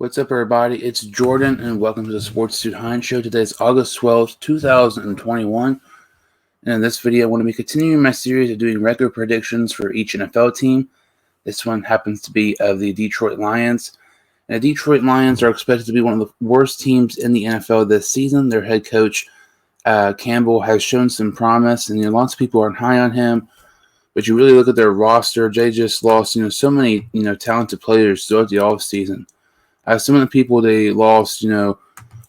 What's up, everybody? It's Jordan, and welcome to the Sports Dude Hines Show. Today is August 12th, 2021. And in this video, I want to be continuing my series of doing record predictions for each NFL team. This one happens to be of the Detroit Lions. And the Detroit Lions are expected to be one of the worst teams in the NFL this season. Their head coach, Campbell, has shown some promise, and lots of people aren't high on him. But you really look at their roster, they just lost so many talented players throughout the offseason. Some of the people they lost,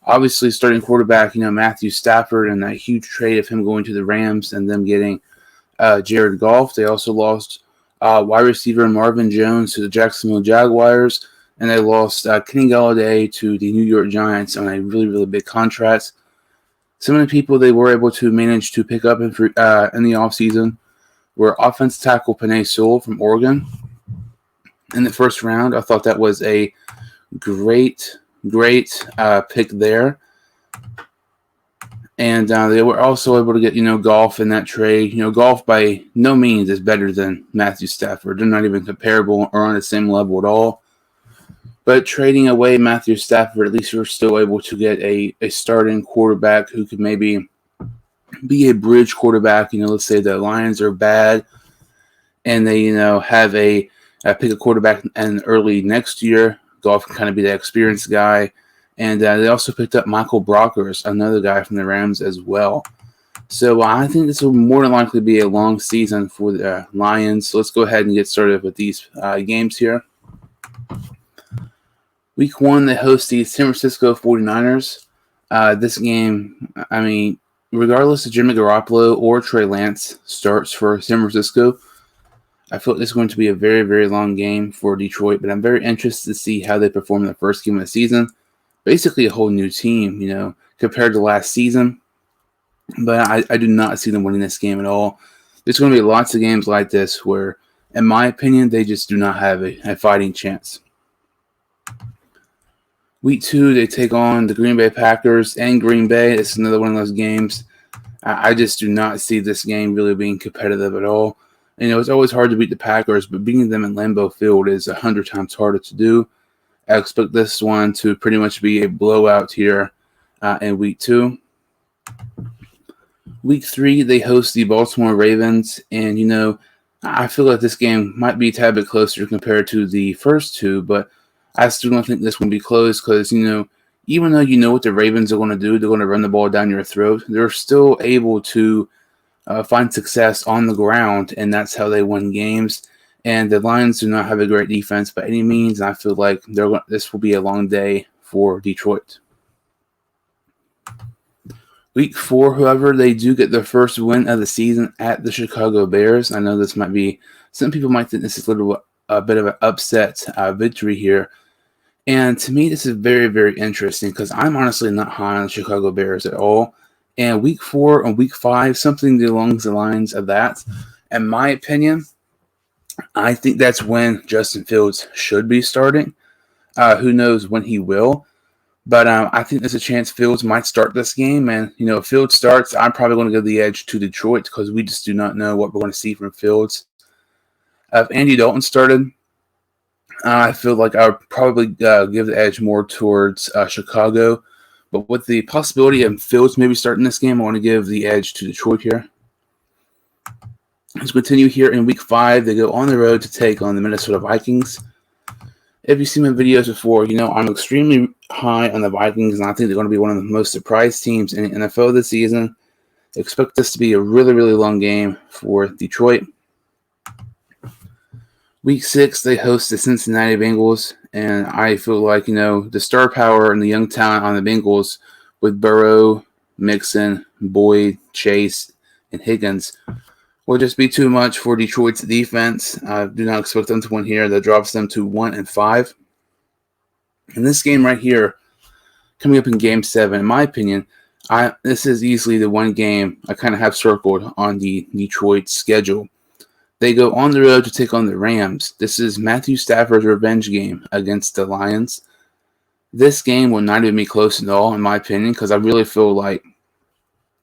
obviously starting quarterback, Matthew Stafford, and that huge trade of him going to the Rams and them getting Jared Goff. They also lost wide receiver Marvin Jones to the Jacksonville Jaguars, and they lost Kenny Golladay to the New York Giants on a really, really big contract. Some of the people they were able to manage to pick up in the offseason were offensive tackle Penei Sewell from Oregon in the first round. I thought that was a great pick there. And they were also able to get, Goff in that trade. Goff by no means is better than Matthew Stafford. They're not even comparable or on the same level at all. But trading away Matthew Stafford, at least you're still able to get a starting quarterback who could maybe be a bridge quarterback. Let's say the Lions are bad and they, have a pick a quarterback in early next year. Goff can kind of be that experienced guy. And they also picked up Michael Brockers, another guy from the Rams as well. So I think this will more than likely be a long season for the Lions. So let's go ahead and get started with these games here. Week 1, they host the San Francisco 49ers. This game, regardless of Jimmy Garoppolo or Trey Lance starts for San Francisco, I feel like this is going to be a very, very long game for Detroit, but I'm very interested to see how they perform in the first game of the season. Basically a whole new team, compared to last season. But I do not see them winning this game at all. There's going to be lots of games like this where, in my opinion, they just do not have a fighting chance. Week 2, they take on the Green Bay Packers in Green Bay. It's another one of those games. I just do not see this game really being competitive at all. It's always hard to beat the Packers, but beating them in Lambeau Field is 100 times harder to do. I expect this one to pretty much be a blowout here in Week 2. Week 3, they host the Baltimore Ravens, and, I feel like this game might be a tad bit closer compared to the first two, but I still don't think this will be close because, even though you know what the Ravens are going to do, they're going to run the ball down your throat, they're still able to find success on the ground, and that's how they win games. And the Lions do not have a great defense by any means, and I feel like this will be a long day for Detroit. Week 4, however, they do get their first win of the season at the Chicago Bears. I know this might be, some people might think this is a bit of an upset victory here. And to me, this is very, very interesting because I'm honestly not high on the Chicago Bears at all. And Week 4 and Week 5, something along the lines of that, in my opinion, I think that's when Justin Fields should be starting. Who knows when he will. But I think there's a chance Fields might start this game. And, if Fields starts, I'm probably going to give the edge to Detroit because we just do not know what we're going to see from Fields. If Andy Dalton started, I feel like I would probably give the edge more towards Chicago. But with the possibility of Fields maybe starting this game, I want to give the edge to Detroit here. Let's continue here in Week 5. They go on the road to take on the Minnesota Vikings. If you've seen my videos before, I'm extremely high on the Vikings, and I think they're going to be one of the most surprised teams in the NFL this season. Expect this to be a really, really long game for Detroit. Week 6, they host the Cincinnati Bengals, and I feel like, the star power and the young talent on the Bengals with Burrow, Mixon, Boyd, Chase, and Higgins will just be too much for Detroit's defense. I do not expect them to win here. That drops them to 1-5. And this game right here, coming up in Game 7, in my opinion, this is easily the one game I kind of have circled on the Detroit schedule. They go on the road to take on the Rams. This is Matthew Stafford's revenge game against the Lions. This game will not even be close at all, in my opinion, because I really feel like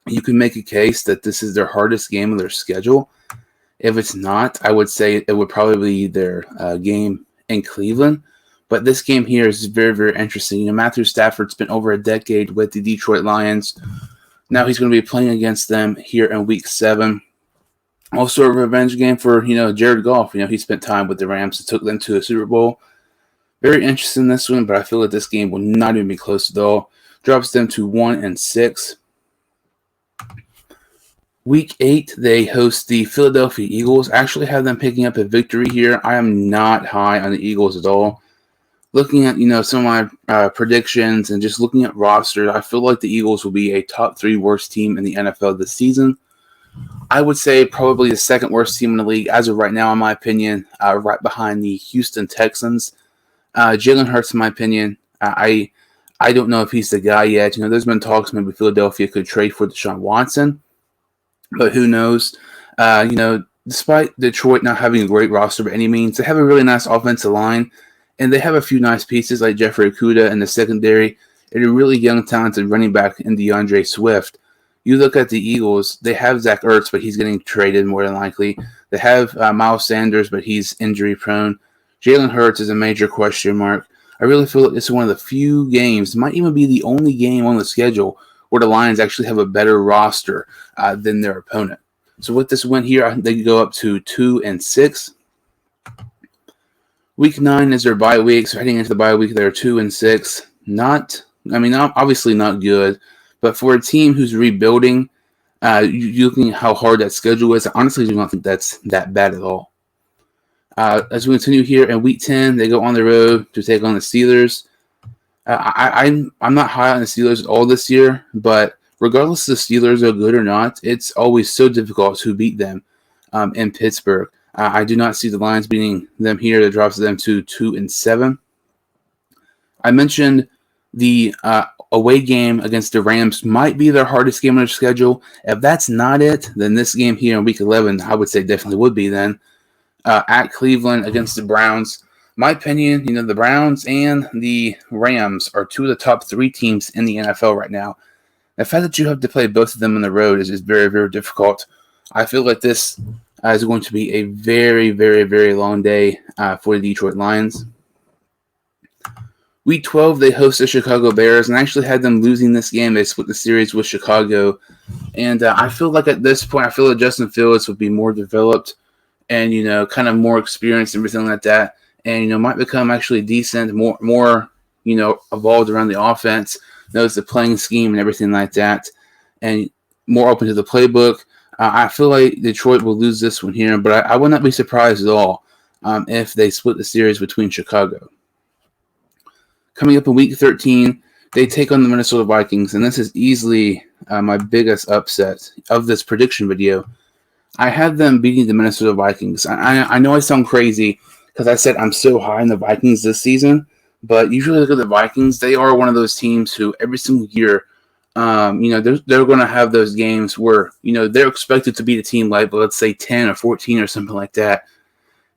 you can make a case that this is their hardest game of their schedule. If it's not, I would say it would probably be their game in Cleveland. But this game here is very, very interesting. You know, Matthew Stafford spent over a decade with the Detroit Lions. Now he's going to be playing against them here in Week 7. Also a revenge game for, Jared Goff. He spent time with the Rams and took them to the Super Bowl. Very interesting in this one, but I feel like this game will not even be close at all. Drops them to 1-6. Week 8, they host the Philadelphia Eagles. I actually have them picking up a victory here. I am not high on the Eagles at all. Looking at, some of my predictions and just looking at rosters, I feel like the Eagles will be a top 3 worst team in the NFL this season. I would say probably the second worst team in the league as of right now, in my opinion, right behind the Houston Texans. Jalen Hurts, in my opinion, I don't know if he's the guy yet. There's been talks maybe Philadelphia could trade for Deshaun Watson, but who knows? Despite Detroit not having a great roster by any means, they have a really nice offensive line, and they have a few nice pieces like Jeffrey Okudah in the secondary and a really young, talented running back in DeAndre Swift. You look at the Eagles, they have Zach Ertz, but he's getting traded more than likely. They have Miles Sanders, but he's injury-prone. Jalen Hurts is a major question mark. I really feel like this is one of the few games, might even be the only game on the schedule, where the Lions actually have a better roster than their opponent. So with this win here, they go up to 2-6. Week 9 is their bye week. So heading into the bye week, they're 2-6. Obviously not good. But for a team who's rebuilding, you looking at how hard that schedule is, I honestly do not think that's that bad at all. As we continue here in Week 10, they go on the road to take on the Steelers. I'm not high on the Steelers at all this year, but regardless if the Steelers are good or not, it's always so difficult to beat them in Pittsburgh. I do not see the Lions beating them here. That drops them to 2-7. I mentioned the away game against the Rams might be their hardest game on their schedule. If that's not it, then this game here in Week 11, I would say definitely would be then. At Cleveland against the Browns. My opinion, the Browns and the Rams are 2 of the top 3 teams in the NFL right now. The fact that you have to play both of them on the road is very, very difficult. I feel like this is going to be a very, very, very long day for the Detroit Lions. Week 12, they host the Chicago Bears, and I actually had them losing this game. They split the series with Chicago. And I feel like at this point, I feel that Justin Fields would be more developed and, kind of more experienced and everything like that. And, might become actually decent, more evolved around the offense, knows the playing scheme and everything like that, and more open to the playbook. I feel like Detroit will lose this one here, but I would not be surprised at all if they split the series between Chicago. Coming up in Week 13, they take on the Minnesota Vikings, and this is easily my biggest upset of this prediction video. I have them beating the Minnesota Vikings. I know I sound crazy because I said I'm so high on the Vikings this season, but usually look at the Vikings. They are one of those teams who every single year, they're going to have those games where, they're expected to beat a team like, let's say, 10 or 14 or something like that.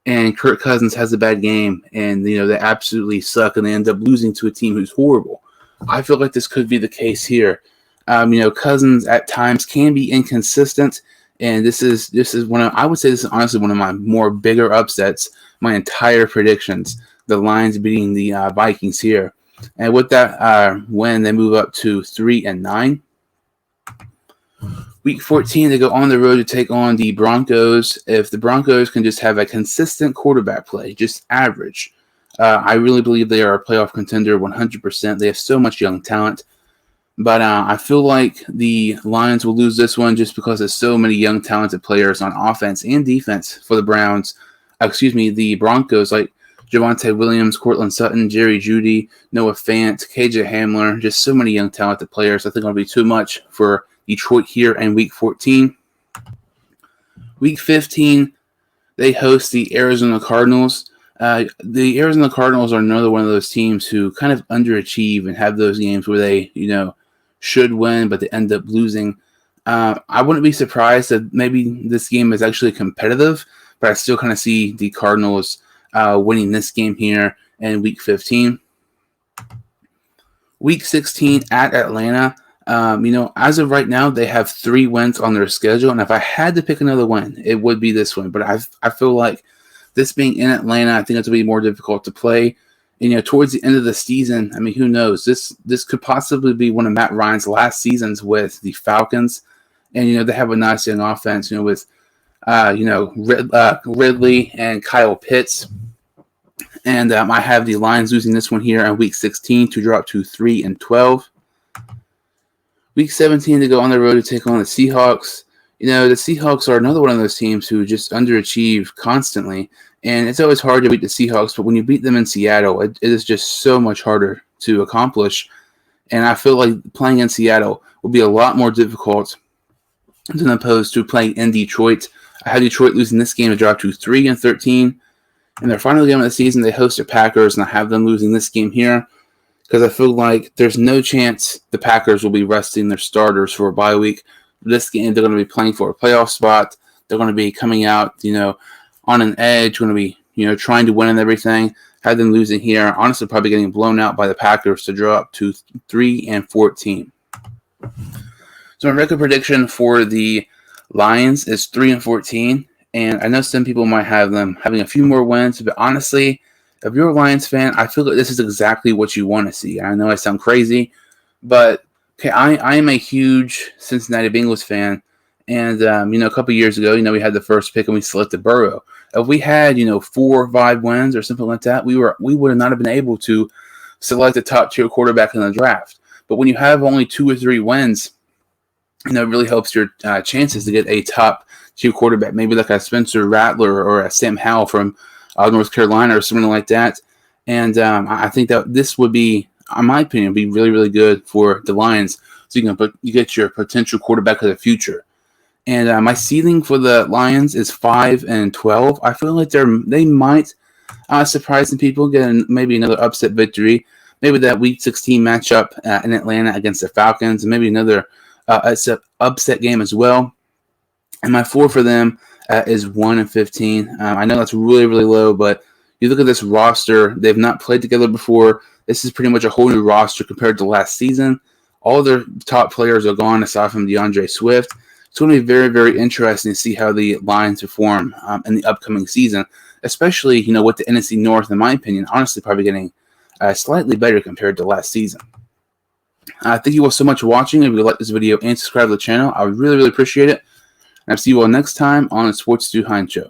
And Kirk Cousins has a bad game, and, they absolutely suck, and they end up losing to a team who's horrible. I feel like this could be the case here. Cousins at times can be inconsistent, and this is I would say this is honestly one of my more bigger upsets, my entire predictions, the Lions beating the Vikings here. And with that win, they move up to 3-9. Week 14, they go on the road to take on the Broncos. If the Broncos can just have a consistent quarterback play, just average, I really believe they are a playoff contender 100%. They have so much young talent. But I feel like the Lions will lose this one just because there's so many young, talented players on offense and defense for the the Broncos, like Javonte Williams, Cortland Sutton, Jerry Jeudy, Noah Fant, KJ Hamler, just so many young, talented players. I think it'll be too much for Detroit here in Week 14. Week 15, they host the Arizona Cardinals. The Arizona Cardinals are another one of those teams who kind of underachieve and have those games where they, should win, but they end up losing. I wouldn't be surprised that maybe this game is actually competitive, but I still kind of see the Cardinals winning this game here in Week 15. Week 16 at Atlanta. As of right now, they have 3 wins on their schedule, and if I had to pick another win, it would be this one. But I feel like this being in Atlanta, I think it's going to be more difficult to play. And, towards the end of the season, I mean, who knows? This could possibly be one of Matt Ryan's last seasons with the Falcons. And, they have a nice young offense, with, Ridley and Kyle Pitts. And I have the Lions losing this one here in Week 16 to drop to 3-12. Week 17 to go on the road to take on the Seahawks. The Seahawks are another one of those teams who just underachieve constantly. And it's always hard to beat the Seahawks, but when you beat them in Seattle, it is just so much harder to accomplish. And I feel like playing in Seattle will be a lot more difficult than opposed to playing in Detroit. I have Detroit losing this game to drop to 3-13. In their final game of the season, they host the Packers, and I have them losing this game here because I feel like there's no chance the Packers will be resting their starters for a bye week. This game, they're going to be playing for a playoff spot. They're going to be coming out, on an edge, going to be, trying to win and everything. Had them losing here. Honestly, probably getting blown out by the Packers to drop to 3-14. So my record prediction for the Lions is 3-14. And I know some people might have them having a few more wins, but honestly, if you're a Lions fan, I feel like this is exactly what you want to see. I know I sound crazy, but okay, I am a huge Cincinnati Bengals fan. And, a couple years ago, we had the first pick and we selected Burrow. If we had, 4 or 5 wins or something like that, we would not have been able to select a top-tier quarterback in the draft. But when you have only 2 or 3 wins, it really helps your chances to get a top-tier quarterback, maybe like a Spencer Rattler or a Sam Howell from North Carolina or something like that. And I think that this would be, in my opinion, be really, really good for the Lions. So you get your potential quarterback of the future. And my ceiling for the Lions is 5-12. I feel like they might surprise some people, getting maybe another upset victory. Maybe that Week 16 matchup in Atlanta against the Falcons, and maybe another upset game as well. And my 4 for them is 1-15. I know that's really, really low, but you look at this roster, they've not played together before. This is pretty much a whole new roster compared to last season. All their top players are gone aside from DeAndre Swift. It's going to be very, very interesting to see how the Lions perform in the upcoming season, especially, with the NFC North, in my opinion, honestly probably getting slightly better compared to last season. Thank you all so much for watching. If you like this video and subscribe to the channel, I would really, really appreciate it. And I'll see you all next time on the Sports Dude Hines Show.